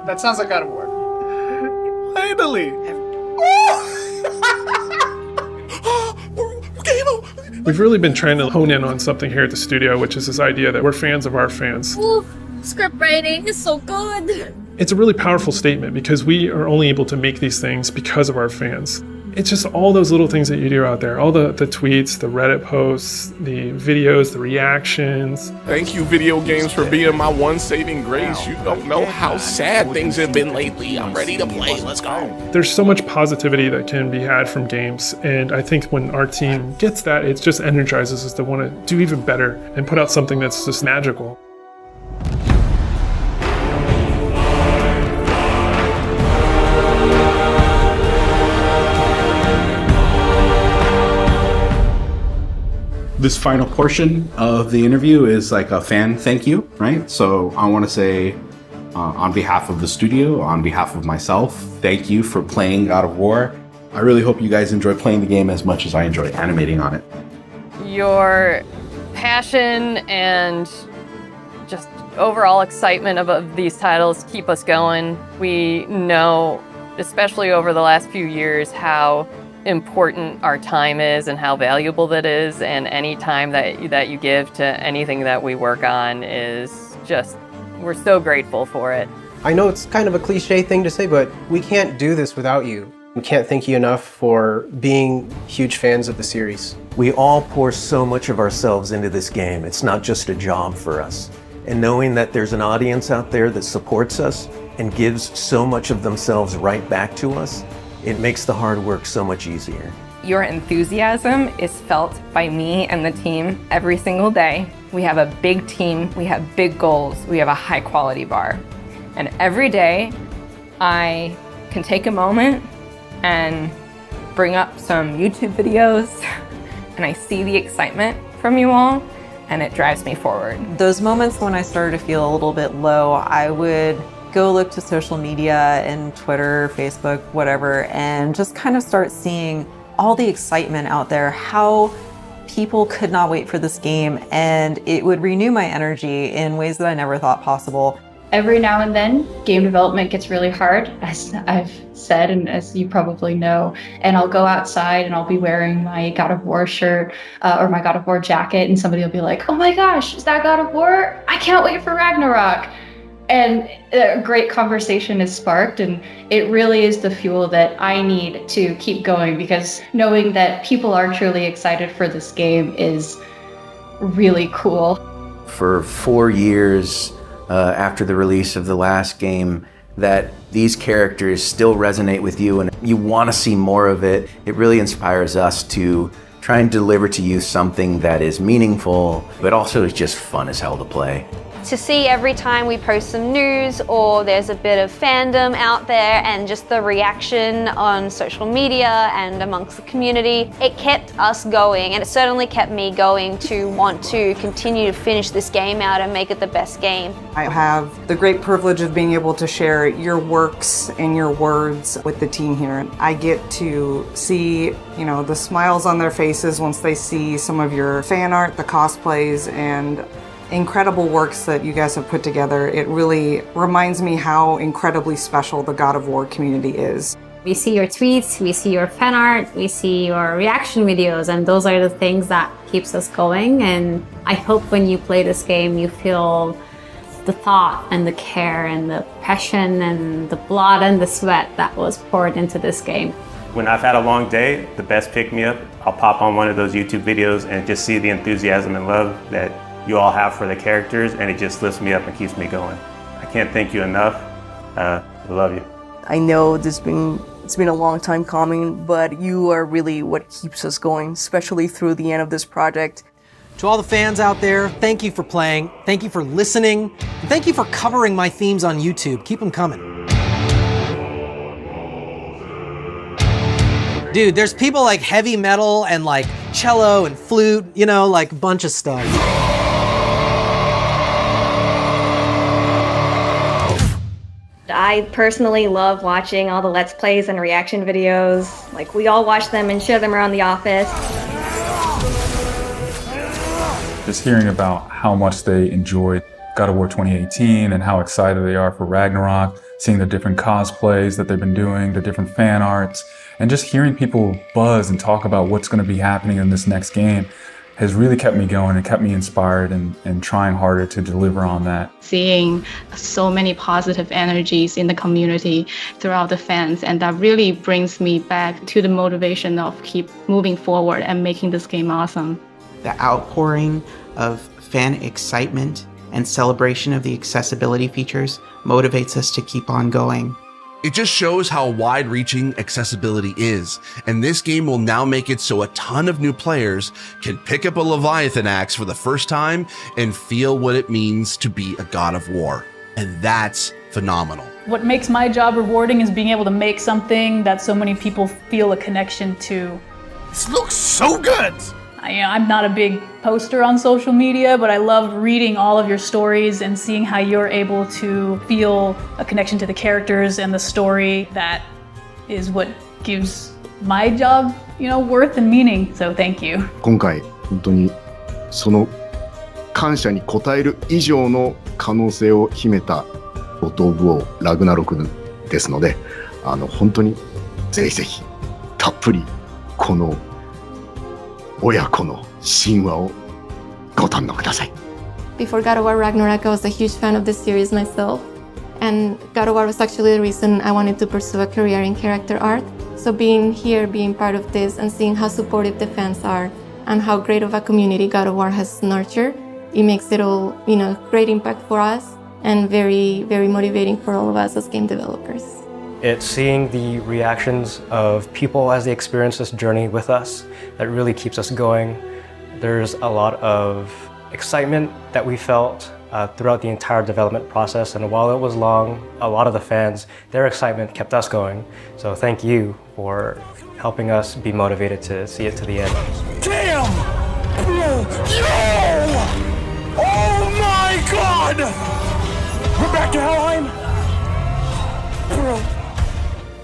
That sounds like God of War. Finally! We've really been trying to hone in on something here at the studio, which is this idea that we're fans of our fans. Ooh, script writing is so good. It's a really powerful statement because we are only able to make these things because of our fans. It's just all those little things that you do out there, all the tweets, the Reddit posts, the videos, the reactions. Thank you, video games, for being my one saving grace. You don't know how sad things have been lately. I'm ready to play. Let's go. There's so much positivity that can be had from games, and I think when our team gets that, it just energizes us to want to do even better and put out something that's just magical. This final portion of the interview is like a fan thank you, right? So I want to say, on behalf of the studio, on behalf of myself, thank you for playing God of War. I really hope you guys enjoy playing the game as much as I enjoy animating on it. Your passion and just overall excitement of these titles keep us going. We know, especially over the last few years, how important our time is and how valuable that is, and any time that you give to anything that we work on is just, we're so grateful for it. I know it's kind of a cliche thing to say, but we can't do this without you. We can't thank you enough for being huge fans of the series. We all pour so much of ourselves into this game. It's not just a job for us. And knowing that there's an audience out there that supports us and gives so much of themselves right back to us, it makes the hard work so much easier. Your enthusiasm is felt by me and the team every single day. We have a big team, we have big goals, we have a high quality bar. And every day I can take a moment and bring up some YouTube videos and I see the excitement from you all and it drives me forward. Those moments when I started to feel a little bit low, I would go look to social media and Twitter, Facebook, whatever, and just kind of start seeing all the excitement out there, how people could not wait for this game, and it would renew my energy in ways that I never thought possible. Every now and then, game development gets really hard, as I've said and as you probably know, and I'll go outside and I'll be wearing my God of War shirt or my God of War jacket, and somebody will be like, "Oh my gosh, is that God of War? I can't wait for Ragnarok." And a great conversation is sparked, and it really is the fuel that I need to keep going, because knowing that people are truly excited for this game is really cool. For 4 years after the release of the last game, that these characters still resonate with you and you want to see more of it. It really inspires us to try and deliver to you something that is meaningful, but also is just fun as hell to play. To see every time we post some news or there's a bit of fandom out there, and just the reaction on social media and amongst the community, it kept us going, and it certainly kept me going to want to continue to finish this game out and make it the best game. I have the great privilege of being able to share your works and your words with the team here. I get to see, the smiles on their faces once they see some of your fan art, the cosplays, and incredible works that you guys have put together. It really reminds me how incredibly special the God of War community is. We see your tweets, we see your fan art, we see your reaction videos, and those are the things that keeps us going. And I hope when you play this game, you feel the thought and the care and the passion and the blood and the sweat that was poured into this game. When I've had a long day, the best pick-me-up, I'll pop on one of those YouTube videos and just see the enthusiasm and love that you all have for the characters, and it just lifts me up and keeps me going. I can't thank you enough. I love you. I know it's been a long time coming, but you are really what keeps us going, especially through the end of this project. To all the fans out there, thank you for playing, thank you for listening, and thank you for covering my themes on YouTube. Keep them coming. Dude, there's people like heavy metal and like cello and flute, like a bunch of stuff. I personally love watching all the Let's Plays and reaction videos. Like, we all watch them and share them around the office. Just hearing about how much they enjoyed God of War 2018 and how excited they are for Ragnarok, seeing the different cosplays that they've been doing, the different fan arts, and just hearing people buzz and talk about what's going to be happening in this next game has really kept me going and kept me inspired and trying harder to deliver on that. Seeing so many positive energies in the community throughout the fans, and that really brings me back to the motivation of keep moving forward and making this game awesome. The outpouring of fan excitement and celebration of the accessibility features motivates us to keep on going. It just shows how wide-reaching accessibility is, and this game will now make it so a ton of new players can pick up a Leviathan axe for the first time and feel what it means to be a god of war. And that's phenomenal. What makes my job rewarding is being able to make something that so many people feel a connection to. This looks so good! I'm not a big poster on social media, but I love reading all of your stories and seeing how you're able to feel a connection to the characters and the story. That is what gives my job, worth and meaning. So thank you. 今回本当にその感謝に応える以上の可能性を秘めたゴッド・オブ・ウォーラグナロクですので、本当にぜひぜひたっぷりこの親子の神話をご堪能ください。 Before God of War Ragnarök, I was a huge fan of this series myself, and God of War was actually the reason I wanted to pursue a career in character art. So being here, being part of this, and seeing how supportive the fans are, and how great of a community God of War has nurtured, it makes it all, great impact for us, and very, very motivating for all of us as game developers. It's seeing the reactions of people as they experience this journey with us that really keeps us going. There's a lot of excitement that we felt throughout the entire development process, and while it was long, a lot of the fans, their excitement kept us going. So thank you for helping us be motivated to see it to the end. Damn! Yo! Oh my god! We're back to Helheim? Bro.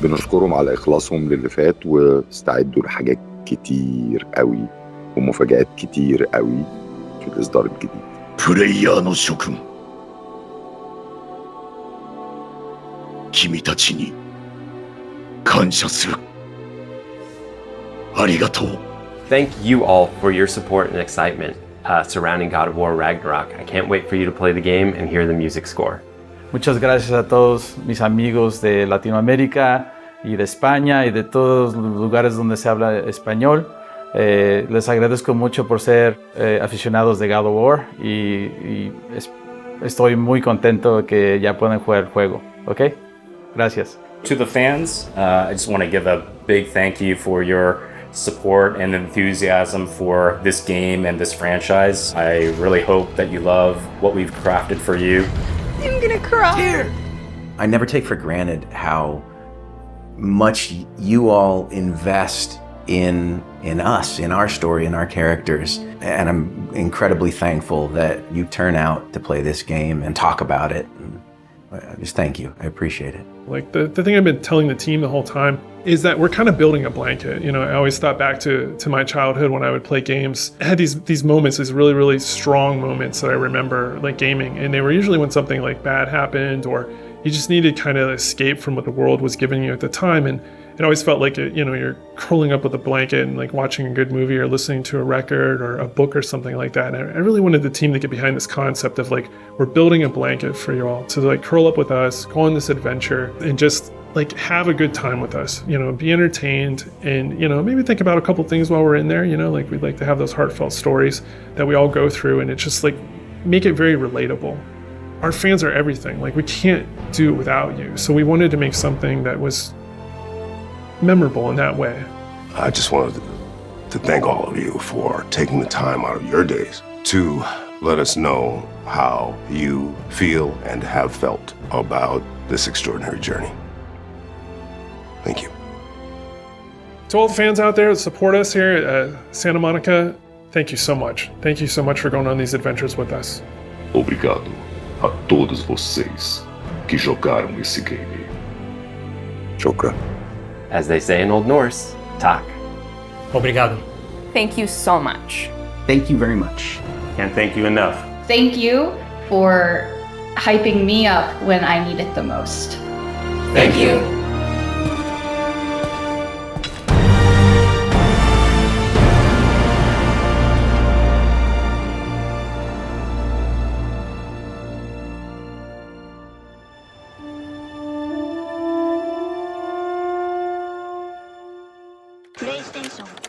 بنشكرهم على إخلاصهم للي فات واستعدوا لحاجات كتير قوي ومفاجآت كتير قوي في الإصدار الجديد. プレイヤーの諸君、君たちに感謝する。ありがとう。Thank you all for your support and excitement surrounding God of War Ragnarok. I can't wait for you to play the game and hear the music score. Muchas gracias a todos mis amigos de Latinoamérica y de España y de todos los lugares donde se habla español. Les agradezco mucho por ser aficionados de God of War y estoy muy contento que ya pueden jugar el juego. ¿Ok? Gracias. To the fans, I just want to give a big thank you for your support and enthusiasm for this game and this franchise. I really hope that you love what we've crafted for you. I'm gonna cry. I never take for granted how much you all invest in us, in our story, in our characters. And I'm incredibly thankful that you turn out to play this game and talk about it. And just thank you. I appreciate it. Like the thing I've been telling the team the whole time is that we're kind of building a blanket. I always thought back to my childhood when I would play games. I had these moments, these really, really strong moments that I remember like gaming. And they were usually when something like bad happened or you just needed kind of escape from what the world was giving you at the time. And it always felt like, you're curling up with a blanket and like watching a good movie or listening to a record or a book or something like that. And I really wanted the team to get behind this concept of like, we're building a blanket for you all to like curl up with us, go on this adventure and just like have a good time with us, be entertained and, maybe think about a couple things while we're in there, like we'd like to have those heartfelt stories that we all go through and it's just like, make it very relatable. Our fans are everything. Like we can't do it without you. So we wanted to make something that was memorable in that way. I just wanted to thank all of you for taking the time out of your days to let us know how you feel and have felt about this extraordinary journey. Thank you. To all the fans out there that support us here at Santa Monica, thank you so much. Thank you so much for going on these adventures with us. Obrigado a todos vocês que jogaram esse game. Shukra. As they say in Old Norse, tak. Obrigado. Thank you so much. Thank you very much. Can't thank you enough. Thank you for hyping me up when I need it the most. Thank you. PlayStation